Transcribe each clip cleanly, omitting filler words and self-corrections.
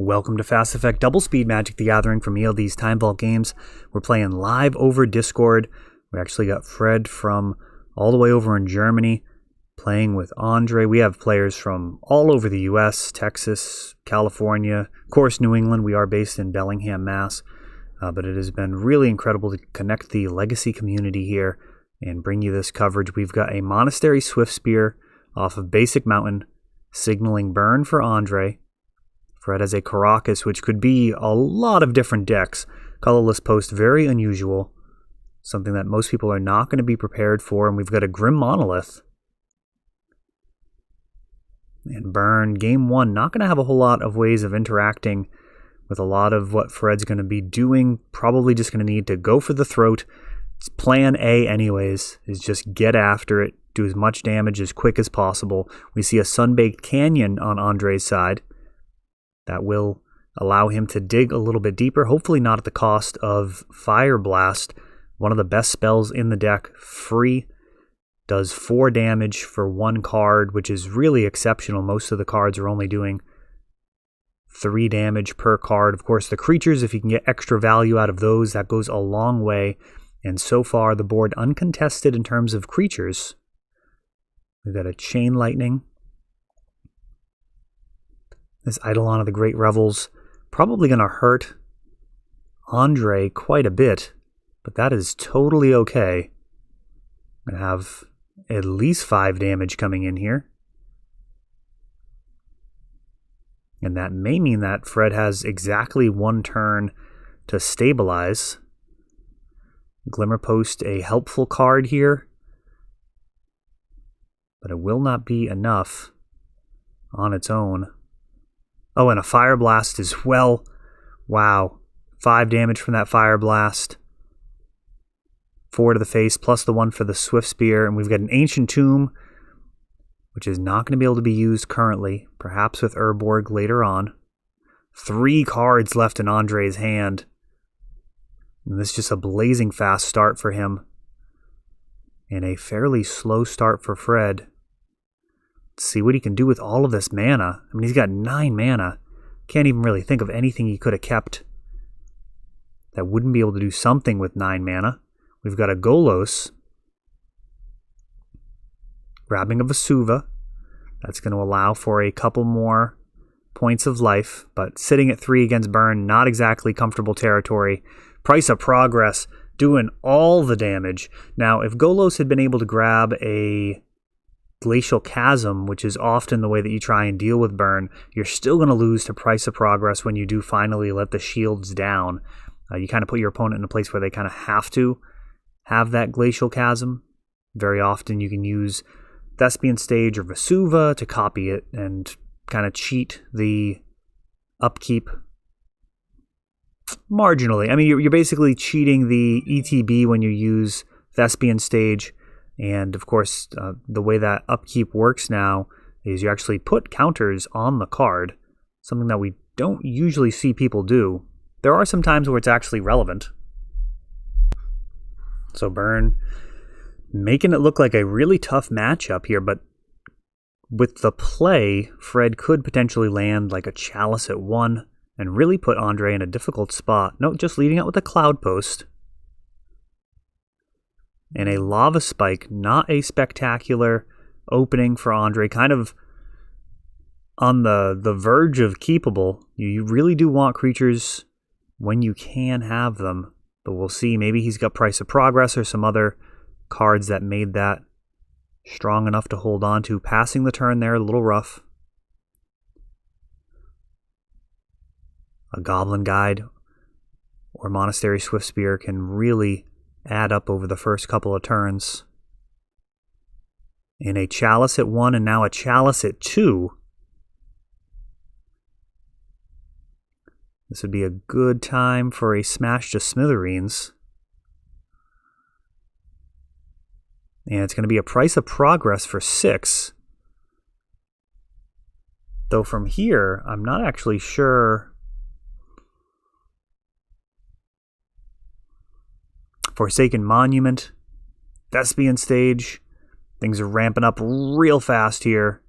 Welcome to Fast Effect Double Speed Magic the Gathering from ELD's Time Vault Games. We're playing live over Discord. We actually got Fred from all the way over in Germany playing with Andre. We have players from all over the US, Texas, California, of course New England. We are based in Bellingham, Mass. But it has been really incredible to connect the Legacy community here and bring you this coverage. We've got a Monastery Swiftspear off of Basic Mountain, signaling burn for Andre. Fred has a Caracas, which could be a lot of different decks. Colorless Post, very unusual. Something that most people are not going to be prepared for. And we've got a Grim Monolith. And burn, game one, not going to have a whole lot of ways of interacting with a lot of what Fred's going to be doing. Probably just going to need to go for the throat. It's plan A anyways, is just get after it. Do as much damage as quick as possible. We see a Sunbaked Canyon on Andre's side. That will allow him to dig a little bit deeper, hopefully not at the cost of Fire Blast. One of the best spells in the deck, free, does 4 damage for 1 card, which is really exceptional. Most of the cards are only doing 3 damage per card. Of course, the creatures, if you can get extra value out of those, that goes a long way. And so far, the board uncontested in terms of creatures. We've got a Chain Lightning. This Eidolon of the Great Revels probably going to hurt Andre quite a bit, but that is totally okay. I'm going to have at least 5 damage coming in here. And that may mean that Fred has exactly 1 turn to stabilize. Glimmer Post, a helpful card here, but it will not be enough on its own. Oh, and a Fire Blast as well. Wow. 5 damage from that Fire Blast. 4 to the face, plus the 1 for the Swiftspear. And we've got an Ancient Tomb, which is not going to be able to be used currently. Perhaps with Urborg later on. 3 cards left in Andre's hand. And this is just a blazing fast start for him. And a fairly slow start for Fred. See what he can do with all of this mana. I mean, he's got 9 mana. Can't even really think of anything he could have kept that wouldn't be able to do something with 9 mana. We've got a Golos. Grabbing a Vesuva. That's going to allow for a couple more points of life, but sitting at 3 against burn, not exactly comfortable territory. Price of Progress, doing all the damage. Now, if Golos had been able to grab a Glacial Chasm, which is often the way that you try and deal with burn, you're still going to lose to Price of Progress when you do finally let the shields down. You kind of put your opponent in a place where they kind of have to have that Glacial Chasm. Very often you can use Thespian Stage or Vesuva to copy it and kind of cheat the upkeep marginally. I mean, you're basically cheating the ETB when you use Thespian Stage. And of course, the way that upkeep works now is you actually put counters on the card, something that we don't usually see people do. There are some times where it's actually relevant. So burn, making it look like a really tough matchup here, but with the play, Fred could potentially land like a Chalice at 1 and really put Andre in a difficult spot. No, just leading out with a Cloud Post. And a Lava Spike, not a spectacular opening for Andre. Kind of on the verge of keepable. You really do want creatures when you can have them. But we'll see. Maybe he's got Price of Progress or some other cards that made that strong enough to hold on to. Passing the turn there, a little rough. A Goblin Guide or Monastery Swiftspear can really add up over the first couple of turns. And a Chalice at 1 and now a Chalice at 2. This would be a good time for a Smash to Smithereens. And it's going to be a Price of Progress for 6. Though from here, I'm not actually sure. Forsaken Monument, Thespian Stage. Things are ramping up real fast here.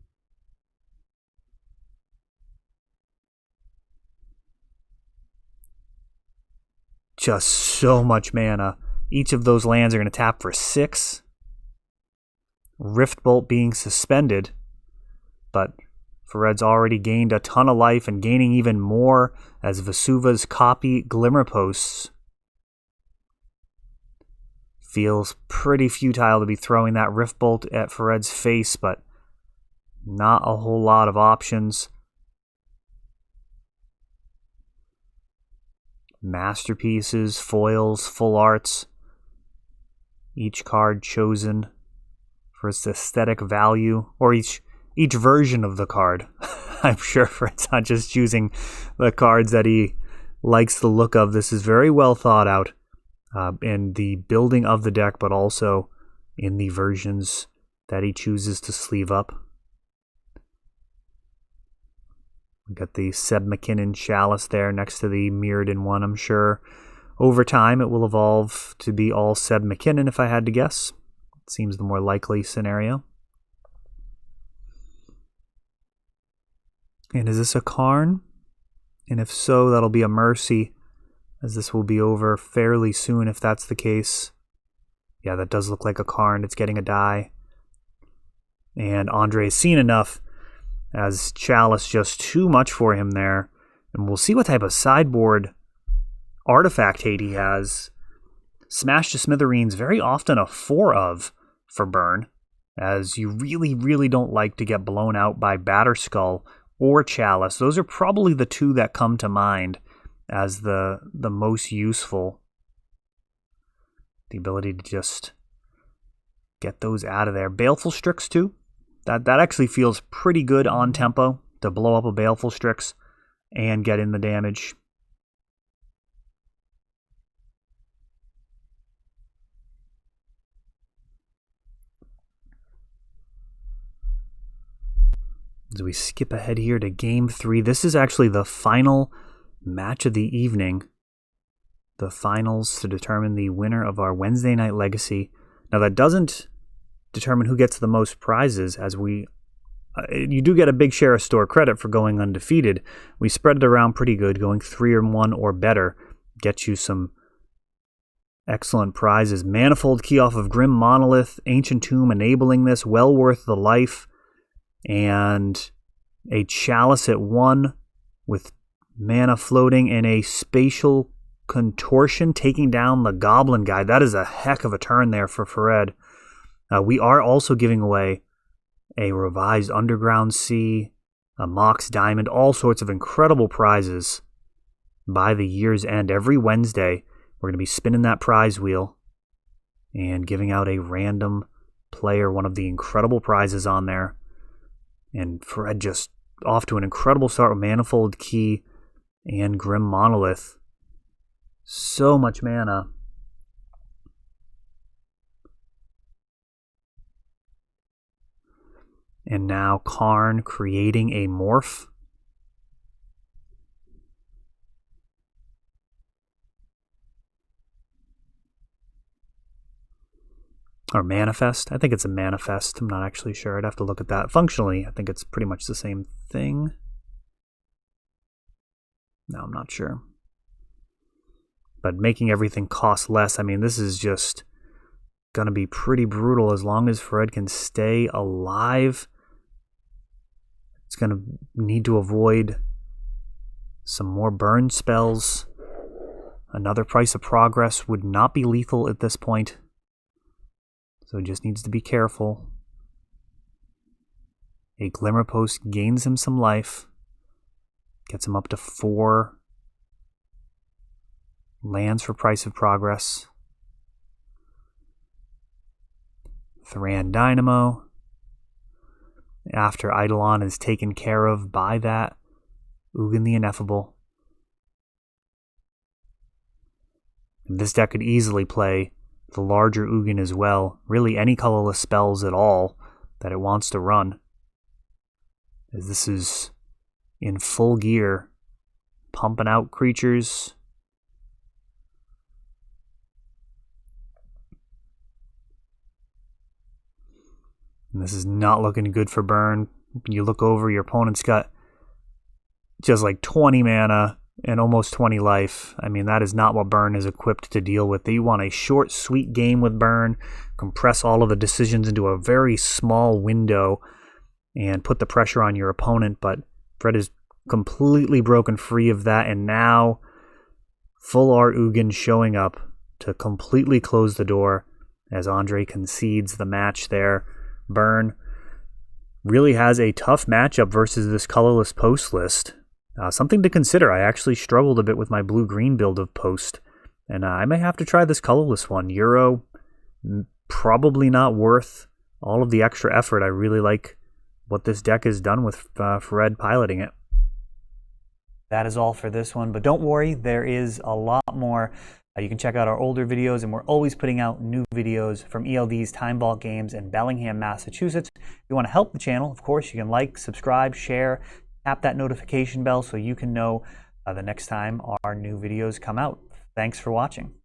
just so much mana. Each of those lands are going to tap for 6. Rift Bolt being suspended, but Fred's already gained a ton of life and gaining even more as Vesuva's copy Glimmer Posts. Feels pretty futile to be throwing that Rift Bolt at Fred's face, but not a whole lot of options. Masterpieces, foils, full arts. Each card chosen for its aesthetic value, or each version of the card. I'm sure Fred's not just choosing the cards that he likes the look of. This is very well thought out in the building of the deck, but also in the versions that he chooses to sleeve up. We got the Seb McKinnon Chalice there next to the Mirrodin one. I'm sure over time it will evolve to be all Seb McKinnon, if I had to guess. It seems the more likely scenario. And is this a Karn? And if so, that'll be a mercy, as this will be over fairly soon if that's the case. Yeah, that does look like a Karn. It's getting a die. And Andre's seen enough, as Chalice just too much for him there. And we'll see what type of sideboard artifact hate he has. Smash to Smithereens, very often a 4 of for burn, as you really, really don't like to get blown out by Batterskull or Chalice. Those are probably the two that come to mind as the most useful. The ability to just get those out of there. Baleful Strix too. That actually feels pretty good on tempo to blow up a Baleful Strix and get in the damage. As we skip ahead here to Game 3, this is actually the final match of the evening. The finals to determine the winner of our Wednesday Night Legacy. Now that doesn't determine who gets the most prizes, as you do get a big share of store credit for going undefeated. We spread it around pretty good, going 3-1 or better gets you some excellent prizes. Manifold Key off of Grim Monolith, Ancient Tomb enabling this, well worth the life. And a Chalice at 1 with mana floating, and a Spatial Contortion taking down the Goblin guy. That is a heck of a turn there for Fared. We are also giving away a revised Underground Sea, a Mox Diamond, all sorts of incredible prizes by the year's end. Every Wednesday, we're going to be spinning that prize wheel and giving out a random player one of the incredible prizes on there. And Fred just off to an incredible start with Manifold Key and Grim Monolith. So much mana. And now Karn creating a morph. Or manifest. I think it's a manifest. I'm not actually sure. I'd have to look at that. Functionally, I think it's pretty much the same thing. No, I'm not sure. But making everything cost less, I mean, this is just going to be pretty brutal as long as Fred can stay alive. It's going to need to avoid some more burn spells. Another Price of Progress would not be lethal at this point. So he just needs to be careful. A Glimmer Post gains him some life. Gets him up to 4 lands for Price of Progress. Thran Dynamo. After Eidolon is taken care of by that Ugin the Ineffable. And this deck could easily play the larger Ugin as well. Really any colorless spells at all that it wants to run. As this is in full gear, pumping out creatures. And this is not looking good for burn. You look over, your opponent's got just like 20 mana and almost 20 life. I mean, that is not what Burn is equipped to deal with. You want a short, sweet game with Burn, compress all of the decisions into a very small window, and put the pressure on your opponent. But Fred is completely broken free of that, and now full art Ugin showing up to completely close the door as Andre concedes the match there. Burn really has a tough matchup versus this colorless post list. Something to consider. I actually struggled a bit with my blue-green build of post, and I may have to try this colorless one. Euro, probably not worth all of the extra effort. I really like what this deck has done with Fred piloting it. That is all for this one, but don't worry, there is a lot more. You can check out our older videos, and we're always putting out new videos from ELD's Time Vault Games in Bellingham, Massachusetts. If you want to help the channel, of course, you can like, subscribe, share, tap that notification bell so you can know the next time our new videos come out. Thanks for watching.